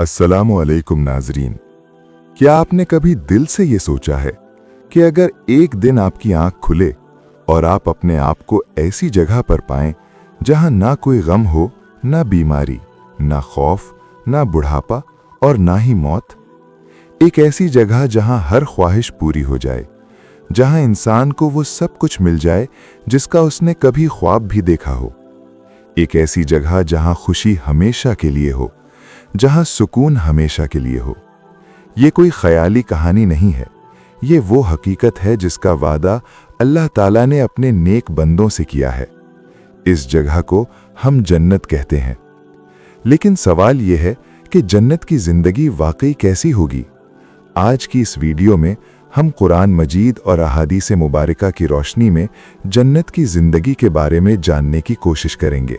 अस्सलामु अलैकुम नाजरीन। क्या आपने कभी दिल से ये सोचा है कि अगर एक दिन आपकी आंख खुले और आप अपने आप को ऐसी जगह पर पाएं जहां ना कोई गम हो, ना बीमारी, ना खौफ, ना बुढ़ापा और ना ही मौत। एक ऐसी जगह जहां हर ख्वाहिश पूरी हो जाए, जहां इंसान को वो सब कुछ मिल जाए जिसका उसने कभी ख्वाब भी देखा हो। एक ऐसी जगह जहां खुशी हमेशा के लिए हो, जहां सुकून हमेशा के लिए हो। ये कोई ख्याली कहानी नहीं है, ये वो हकीकत है जिसका वादा अल्लाह ताला ने अपने नेक बंदों से किया है। इस जगह को हम जन्नत कहते हैं। लेकिन सवाल यह है कि जन्नत की जिंदगी वाकई कैसी होगी? आज की इस वीडियो में हम कुरान मजीद और अहादीस मुबारका की रोशनी में जन्नत की जिंदगी के बारे में जानने की कोशिश करेंगे।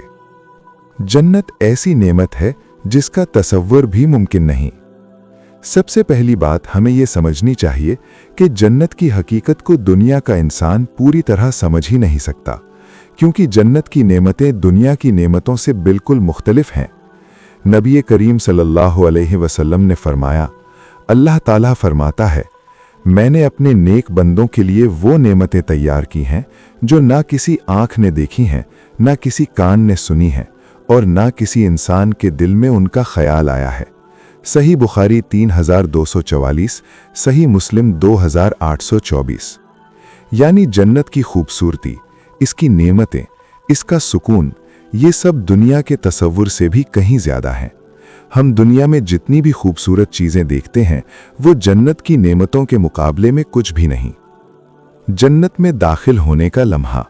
जन्नत ऐसी नेमत है जिसका तसव्वुर भी मुमकिन नहीं। सबसे पहली बात हमें यह समझनी चाहिए कि जन्नत की हकीकत को दुनिया का इंसान पूरी तरह समझ ही नहीं सकता, क्योंकि जन्नत की नेमतें दुनिया की नेमतों से बिल्कुल मुख्तलिफ हैं। नबी करीम सल्लल्लाहु अलैहि वसल्लम ने फरमाया, अल्लाह ताला फरमाता है, मैंने अपने नेक बंदों के लिए वो नेमतें तैयार की हैं जो ना किसी आंख ने देखी हैं, ना किसी कान ने सुनी हैं और ना किसी इंसान के दिल में उनका ख्याल आया है। सही बुखारी 3244, सही मुस्लिम 2824। यानी जन्नत की खूबसूरती, इसकी नेमतें, इसका सुकून, ये सब दुनिया के तसव्वुर से भी कहीं ज्यादा हैं। हम दुनिया में जितनी भी खूबसूरत चीजें देखते हैं वो जन्नत की नेमतों के मुकाबले में कुछ भी नहीं। जन्नत में दाखिल होने का लम्हा।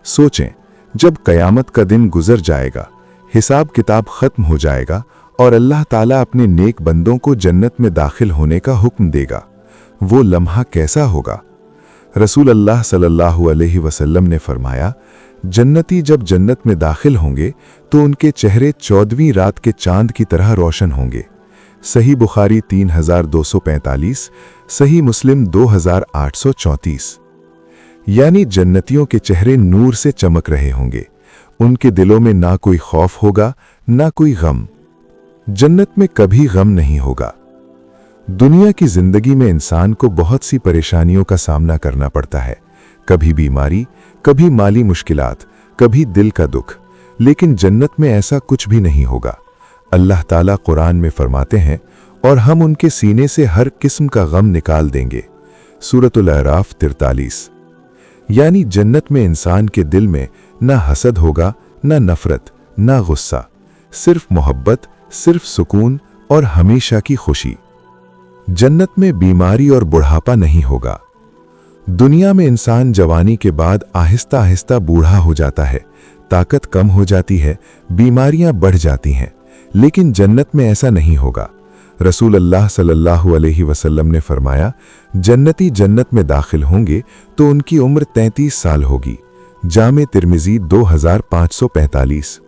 सोचें, जब कयामत का दिन गुजर जाएगा, हिसाब किताब खत्म हो जाएगा और अल्लाह ताला अपने नेक बंदों को जन्नत में दाखिल होने का हुक्म देगा, वो लम्हा कैसा होगा? रसूल अल्लाह सल्लल्लाहु अलैहि वसल्लम ने फरमाया, जन्नती जब जन्नत में दाखिल होंगे तो उनके चेहरे 14वीं रात के चांद की तरह रोशन होंगे। सही बुखारी 3245, सही मुस्लिम 2834। यानी जन्नतियों के चेहरे नूर से चमक रहे होंगे। उनके दिलों में ना कोई खौफ होगा, ना कोई गम। जन्नत में कभी गम नहीं होगा। दुनिया की जिंदगी में इंसान को बहुत सी परेशानियों का सामना करना पड़ता है, कभी बीमारी, कभी माली मुश्किलात, कभी दिल का दुख। लेकिन जन्नत में ऐसा कुछ भी नहीं होगा। अल्लाह ताला कुरान में फरमाते हैं, और हम उनके सीने से हर किस्म का गम निकाल देंगे। सूरतुल अराफ 43। यानी जन्नत में इंसान के दिल में ना हसद होगा, ना नफरत, ना गुस्सा, सिर्फ मोहब्बत, सिर्फ सुकून और हमेशा की खुशी। जन्नत में बीमारी और बुढ़ापा नहीं होगा। दुनिया में इंसान जवानी के बाद आहिस्ता आहिस्ता बूढ़ा हो जाता है, ताकत कम हो जाती है, बीमारियां बढ़ जाती हैं। लेकिन जन्नत में ऐसा नहीं होगा। रसूल अल्लाह सल्लल्लाहु अलैहि वसल्लम ने फरमाया, जन्नती जन्नत में दाखिल होंगे तो उनकी उम्र 33 साल होगी। जामे तिर्मिजी 2545।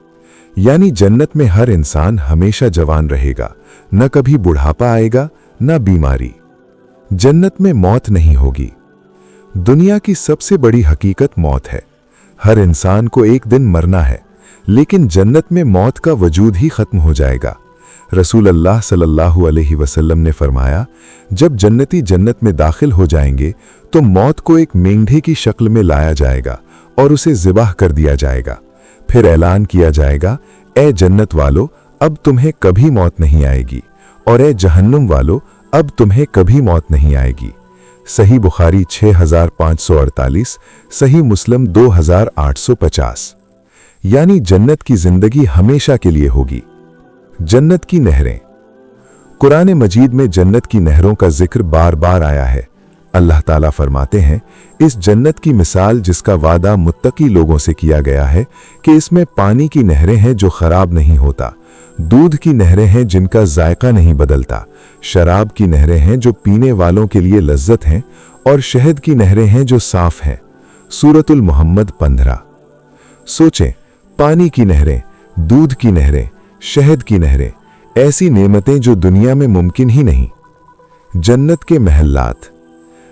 यानी जन्नत में हर इंसान हमेशा जवान रहेगा, न कभी बुढ़ापा आएगा, न बीमारी। जन्नत में मौत नहीं होगी। दुनिया की सबसे बड़ी हकीकत मौत है। हर इंसान को एक दिन मरना है, लेकिन जन्नत में मौत का वजूद ही खत्म हो जाएगा। रसूल अल्लाह सल्लल्लाहु अलैहि वसल्लम ने फरमाया, जब जन्नती जन्नत में दाखिल हो जाएंगे तो मौत को एक मेंढे की शक्ल में लाया जाएगा और उसे ज़िबाह कर दिया जाएगा। फिर ऐलान किया जाएगा, ए जन्नत वालो, अब तुम्हें कभी मौत नहीं आएगी, और ए जहन्नुम वालो, अब तुम्हें कभी मौत नहीं आएगी। सही बुखारी 6548, सही मुस्लिम 2850। यानी जन्नत की जिंदगी हमेशा के लिए होगी। जन्नत की नहरें। कुरान मजीद में जन्नत की नहरों का जिक्र बार बार आया है। अल्लाह ताला फरमाते हैं, इस जन्नत की मिसाल जिसका वादा मुत्तकी लोगों से किया गया है कि इसमें पानी की नहरें हैं जो खराब नहीं होता, दूध की नहरें हैं जिनका जायका नहीं बदलता, शराब की नहरें हैं जो पीने वालों के लिए लज्जत हैं, और शहद की नहरें हैं जो साफ हैं। सूरतुल मुहम्मद 15। सोचें, पानी की नहरें, दूध की नहरें, शहद की नहरें, ऐसी नेमतें जो दुनिया में मुमकिन ही नहीं। जन्नत के महल्लात।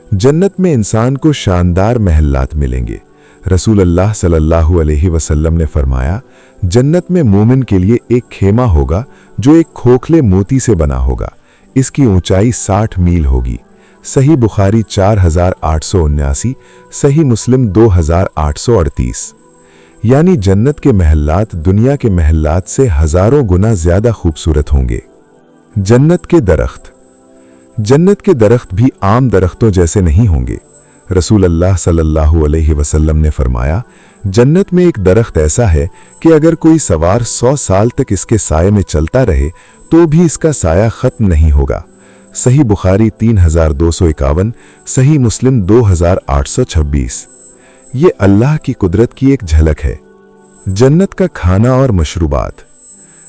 जन्नत में इंसान को शानदार महल्लात मिलेंगे। रसूल अल्लाह सल्लल्लाहु अलैहि वसल्लम ने फरमाया, जन्नत में मोमिन के लिए एक खेमा होगा जो एक खोखले मोती से बना होगा। इसकी ऊंचाई 60 मील होगी। सही बुखारी 4879, सही मुस्लिम 2838। यानी जन्नत के महल्लात दुनिया के महल्लात से हजारों गुना ज्यादा खूबसूरत होंगे। जन्नत के दरख्त। जन्नत के दरख्त भी आम दरख्तों जैसे नहीं होंगे। रसूल अल्लाह सल्लल्लाहु अलैहि वसल्लम ने फरमाया, जन्नत में एक दरख्त ऐसा है कि अगर कोई सवार 100 साल तक इसके साये में चलता रहे तो भी इसका साया खत्म नहीं होगा। सही बुखारी 3251, सही मुस्लिम 2826। ये अल्लाह की कुदरत की एक झलक है। जन्नत का खाना और मशरूबात।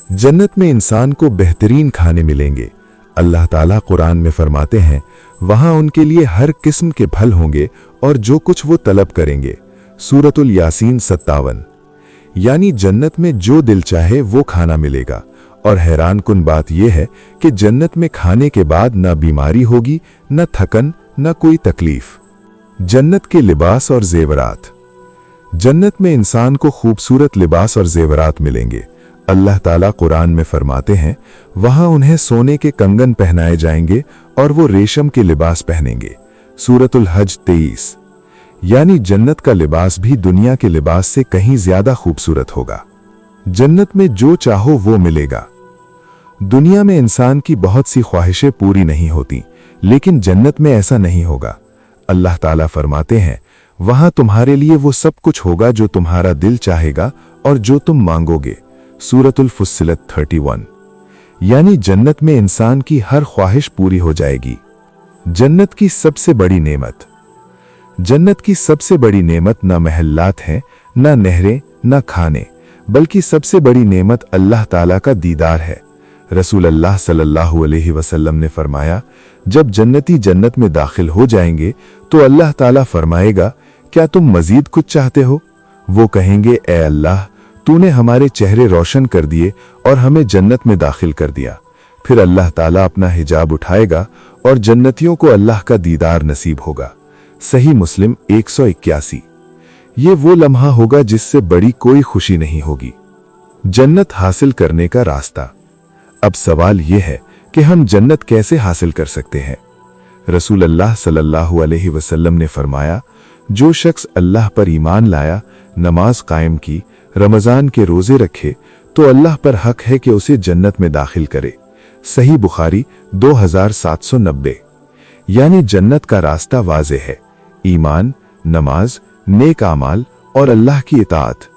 जन्नत में इंसान को बेहतरीन खाने मिलेंगे। अल्लाह ताला कुरान में फरमाते हैं, वहां उनके लिए हर किस्म के फल होंगे और जो कुछ वो तलब करेंगे। सूरतुल यासीन 57। यानी जन्नत में जो दिल चाहे वो खाना मिलेगा। और हैरान कुन बात यह है कि जन्नत में खाने के बाद न बीमारी होगी, न थकन, न कोई तकलीफ। जन्नत के लिबास और जेवरात। जन्नत में इंसान को खूबसूरत लिबास और जेवरात मिलेंगे। अल्लाह ताला कुरान में फरमाते हैं, वहां उन्हें सोने के कंगन पहनाए जाएंगे और वो रेशम के लिबास पहनेंगे। सूरतुल हज 23। यानी जन्नत का लिबास भी दुनिया के लिबास से कहीं ज्यादा खूबसूरत होगा। जन्नत में जो चाहो वो मिलेगा। दुनिया में इंसान की बहुत सी ख्वाहिशें पूरी नहीं होती, लेकिन जन्नत में ऐसा नहीं होगा। अल्लाह ताला फरमाते हैं, वहां तुम्हारे लिए वो सब कुछ होगा जो तुम्हारा दिल चाहेगा और जो तुम मांगोगे। सूरतुल फुस्सिलत 31। यानी जन्नत में इंसान की हर ख्वाहिश पूरी हो जाएगी। जन्नत की सबसे बड़ी नेमत। जन्नत की सबसे बड़ी नेमत न महल्लात हैं, न नहरें, न खाने, बल्कि सबसे बड़ी नेमत अल्लाह ताला का दीदार है। रसूल अल्लाह सल्लल्लाहु अलैहि वसल्लम ने फरमाया, जब जन्नती जन्नत में दाखिल हो जाएंगे तो अल्लाह ताला फरमाएगा, क्या तुम मजीद कुछ चाहते हो? वो कहेंगे, ए अल्लाह, तूने हमारे चेहरे रोशन कर दिए और हमें जन्नत में दाखिल कर दिया। फिर अल्लाह ताला अपना हिजाब उठाएगा और जन्नतियों को अल्लाह का दीदार नसीब होगा। सही मुस्लिम 181। ये वो लम्हा होगा जिससे बड़ी कोई खुशी नहीं होगी। जन्नत हासिल करने का रास्ता। अब सवाल यह है कि हम जन्नत कैसे हासिल कर सकते हैं? रसूल अल्लाह सल्लल्लाहु अलैहि वसल्लम ने फरमाया, जो शख्स अल्लाह पर ईमान लाया, नमाज कायम की, रमजान के रोजे रखे, तो अल्लाह पर हक है कि उसे जन्नत में दाखिल करे। सही बुखारी 2790। यानी जन्नत का रास्ता वाज़ेह है। ईमान, नमाज, नेक आमाल और अल्लाह की इताअत।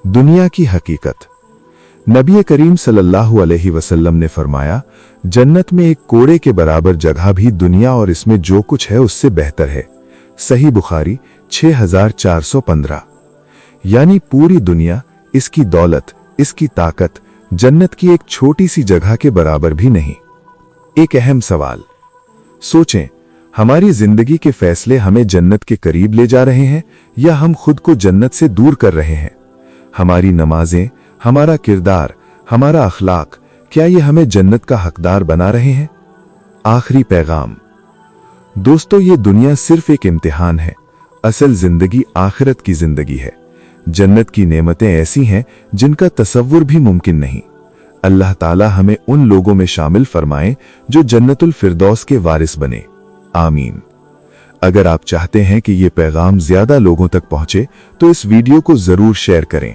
दुनिया की हकीकत। नबी करीम सल्लल्लाहु अलैहि वसल्लम ने फरमाया, जन्नत में एक कोड़े के बराबर जगह भी दुनिया और इसमें जो कुछ है उससे बेहतर है। सही बुखारी 6415। यानी पूरी दुनिया, इसकी दौलत, इसकी ताकत जन्नत की एक छोटी सी जगह के बराबर भी नहीं। एक अहम सवाल। सोचें, हमारी जिंदगी के फैसले हमें जन्नत के करीब ले जा रहे हैं या हम खुद को जन्नत से दूर कर रहे हैं? हमारी नमाजें, हमारा किरदार, हमारा अखलाक, क्या ये हमें जन्नत का हकदार बना रहे हैं? आखिरी पैगाम। दोस्तों, ये दुनिया सिर्फ एक इम्तिहान है। असल जिंदगी आखिरत की जिंदगी है। जन्नत की नेमतें ऐसी हैं जिनका तसव्वुर भी मुमकिन नहीं। अल्लाह ताला हमें उन लोगों में शामिल फरमाए जो जन्नतुल फिरदौस के वारिस बने। आमीन। अगर आप चाहते हैं कि ये पैगाम ज्यादा लोगों तक पहुंचे तो इस वीडियो को जरूर शेयर करें।